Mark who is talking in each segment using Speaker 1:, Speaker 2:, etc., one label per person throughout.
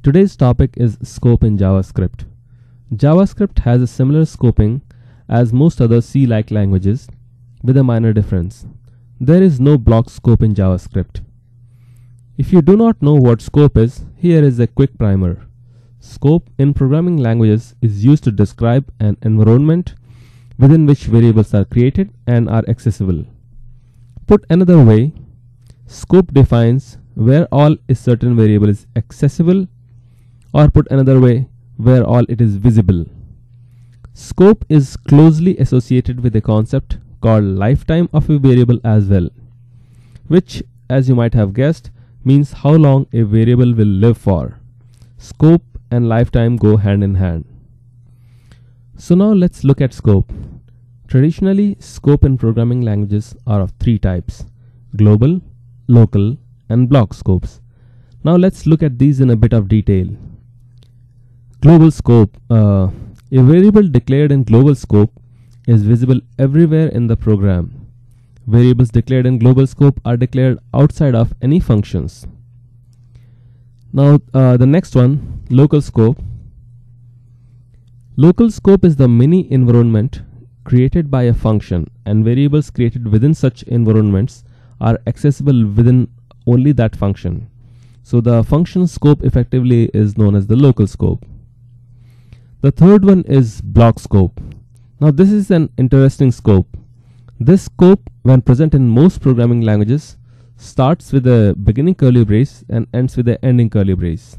Speaker 1: Today's topic is scope in JavaScript. JavaScript has a similar scoping as most other C-like languages, with a minor difference. There is no block scope in JavaScript. If you do not know what scope is, here is a quick primer. Scope in programming languages is used to describe an environment within which variables are created and are accessible. Put another way, scope defines where all a certain variable is accessible, or put another way, where all it is visible. Scope is closely associated with a concept called lifetime of a variable as well, which, as you might have guessed, means how long a variable will live for. Scope and lifetime go hand in hand. So now let's look at scope. Traditionally, scope in programming languages are of three types: global, local, and block scopes. Now let's look at these in a bit of detail. Global scope. A variable declared in global scope is visible everywhere in the program. Variables declared in global scope are declared outside of any functions. Now the next one, local scope. Local scope is the mini environment created by a function, and variables created within such environments are accessible within only that function. So the function scope effectively is known as the local scope. The third one is block scope. Now this is an interesting scope. This scope, when present in most programming languages, starts with a beginning curly brace and ends with the ending curly brace.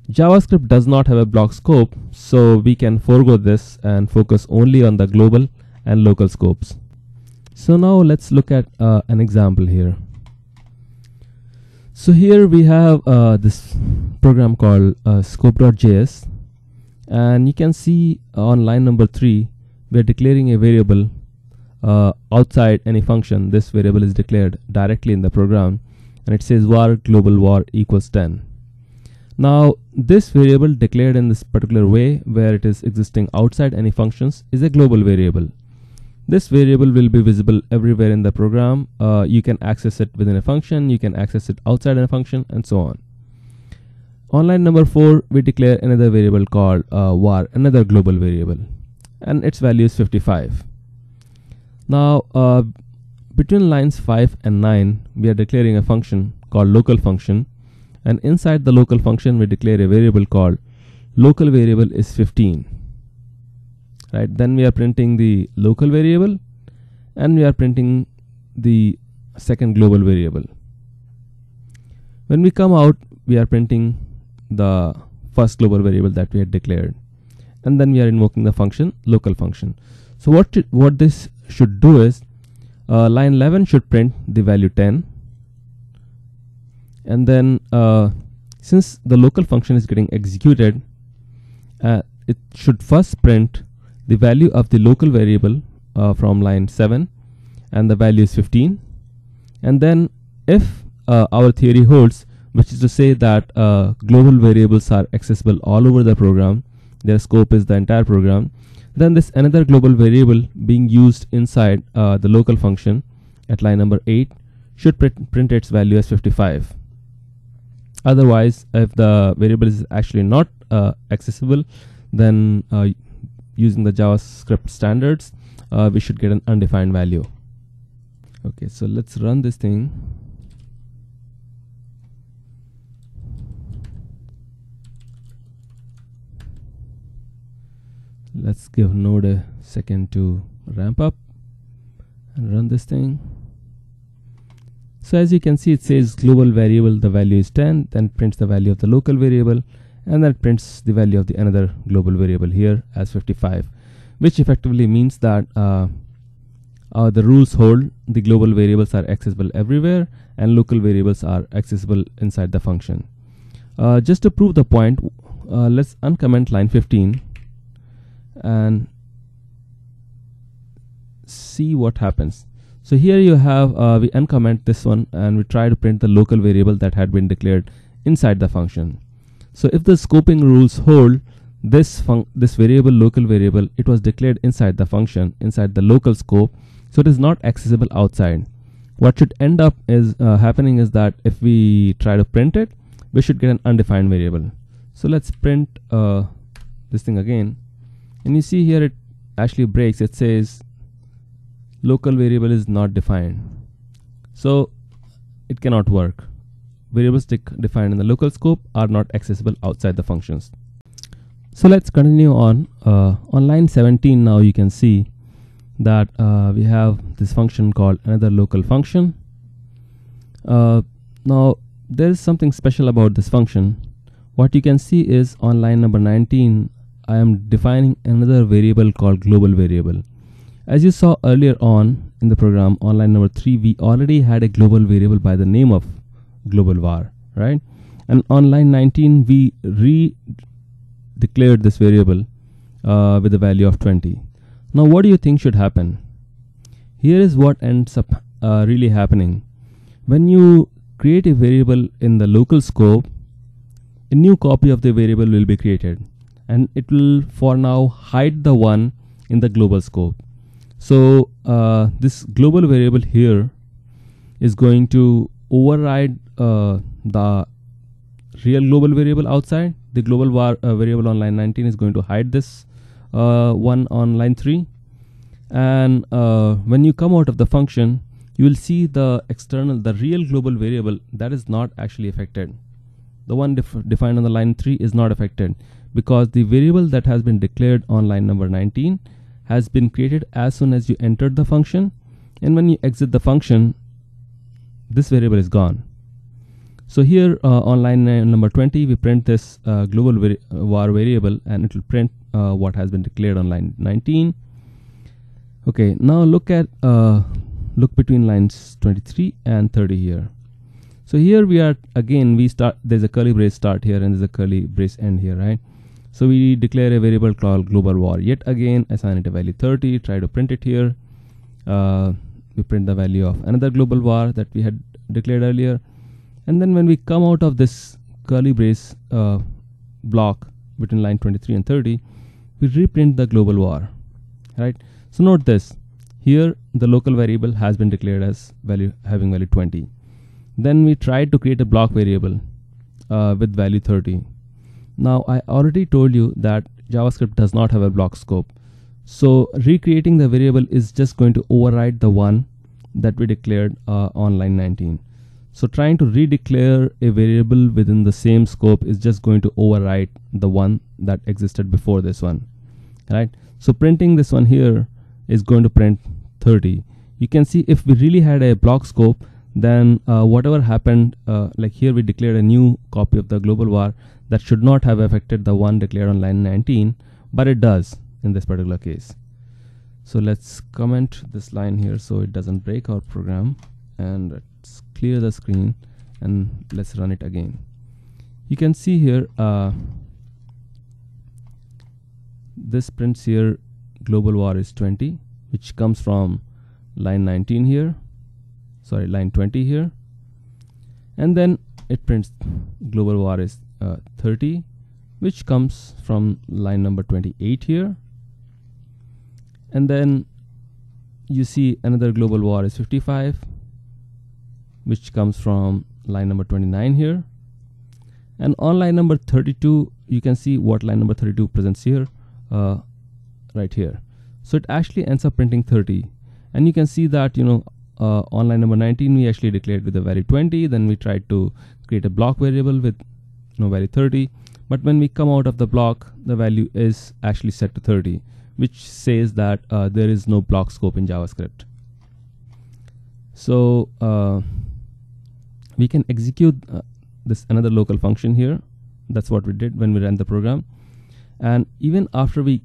Speaker 1: JavaScript does not have a block scope, so we can forego this and focus only on the global and local scopes. So now let's look at an example here. So here we have this program called scope.js, and you can see on line number 3 we are declaring a variable outside any function. This variable is declared directly in the program, and it says var global var equals 10. Now this variable declared in this particular way, where it is existing outside any functions, is a global variable. This variable will be visible everywhere in the program. You can access it within a function, you can access it outside a function, and so on. On line number 4, we declare another variable called var, another global variable, and its value is 55. Now between lines 5 and 9, we are declaring a function called local function, and inside the local function we declare a variable called local variable is 15. Right, then we are printing the local variable, and we are printing the second global variable. When we come out, we are printing the first global variable that we had declared, and then we are invoking the function local function. So what this should do is line 11 should print the value 10, and then since the local function is getting executed, it should first print the value of the local variable from line 7, and the value is 15. And then if our theory holds, which is to say that global variables are accessible all over the program, their scope is the entire program, then this another global variable being used inside the local function at line number 8 should print its value as 55. Otherwise, if the variable is actually not accessible, then using the JavaScript standards, we should get an undefined value. Okay, so let's run this thing. Let's give Node a second to ramp up and run this thing. So as you can see, it says global variable, the value is 10, then prints the value of the local variable, and then prints the value of the another global variable here as 55, which effectively means that the rules hold. The global variables are accessible everywhere, and local variables are accessible inside the function. Just to prove the point, let's uncomment line 15 and see what happens. So here you have, we uncomment this one, and we try to print the local variable that had been declared inside the function. So if the scoping rules hold, this variable, local variable, it was declared inside the function, inside the local scope, so it is not accessible outside. What should end up is happening is that if we try to print it, we should get an undefined variable. So let's print this thing again, and you see here it actually breaks. It says local variable is not defined, so it cannot work. Variables defined in the local scope are not accessible outside the functions. So let's continue on. On line 17 now you can see that we have this function called another local function. Now there is something special about this function. What you can see is on line number 19 I am defining another variable called global variable. As you saw earlier on in the program, on line number 3 we already had a global variable by the name of global var, right? And on line 19 we declared this variable with the value of 20. Now what do you think should happen? Here is what ends up really happening. When you create a variable in the local scope, a new copy of the variable will be created, and it will for now hide the one in the global scope. So this global variable here is going to override the real global variable outside. The global variable on line 19 is going to hide this one on line 3, and when you come out of the function you will see the real global variable that is not actually affected. The one defined on the line 3 is not affected, because the variable that has been declared on line number 19 has been created as soon as you entered the function, and when you exit the function this variable is gone. So here on line number 20 we print this global var variable, and it will print what has been declared on line 19. Okay, now look between lines 23 and 30 here. So here we are again, there's a curly brace start here and there's a curly brace end here, right? So we declare a variable called global var. Yet again assign it a value 30, try to print it here. We print the value of another global var that we had declared earlier, and then when we come out of this curly brace block between line 23 and 30, we reprint the global var, right? So note this, here the local variable has been declared as having value 20. Then we tried to create a block variable with value 30. Now I already told you that JavaScript does not have a block scope, so recreating the variable is just going to override the one that we declared on line 19. So trying to redeclare a variable within the same scope is just going to override the one that existed before this one, right? So printing this one here is going to print 30. You can see if we really had a block scope, then whatever happened, like here we declared a new copy of the global var that should not have affected the one declared on line 19, but it does in this particular case. So let's comment this line here so it doesn't break our program, and let's clear the screen and let's run it again. You can see here this prints here global var is 20, which comes from line 19 here, sorry, line 20 here, and then it prints global var is 30, which comes from line number 28 here, and then you see another global var is 55, which comes from line number 29 here, and on line number 32 you can see what line number 32 presents here, right here. So it actually ends up printing 30, and you can see that, you know, on line number 19 we actually declared with the value 20, then we tried to create a block variable with value 30, but when we come out of the block the value is actually set to 30, which says that there is no block scope in JavaScript. So we can execute this another local function here. That's what we did when we ran the program, and even after we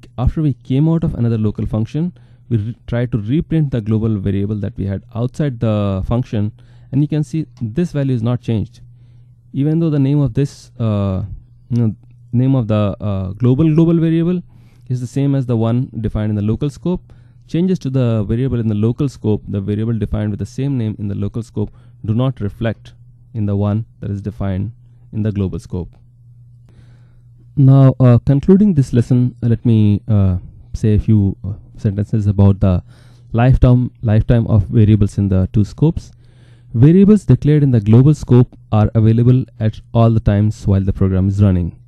Speaker 1: came out of another local function, we tried to reprint the global variable that we had outside the function, and you can see this value is not changed, even though the name of this name of the global variable is the same as the one defined in the local scope. Changes to the variable in the local scope, the variable defined with the same name in the local scope, do not reflect in the one that is defined in the global scope. Now concluding this lesson, let me say a few sentences about the lifetime of variables in the two scopes. Variables declared in the global scope are available at all the times while the program is running.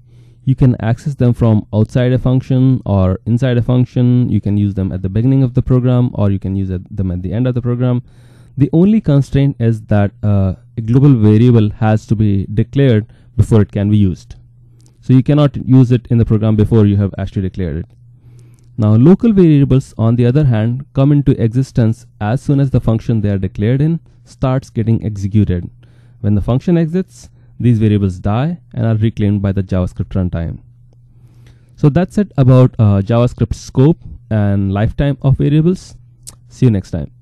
Speaker 1: You can access them from outside a function or inside a function. You can use them at the beginning of the program, or you can use them at the end of the program. The only constraint is that a global variable has to be declared before it can be used. So you cannot use it in the program before you have actually declared it. Now, local variables, on the other hand, come into existence as soon as the function they are declared in starts getting executed. When the function exits, these variables die and are reclaimed by the JavaScript runtime. So that's it about JavaScript scope and lifetime of variables. See you next time.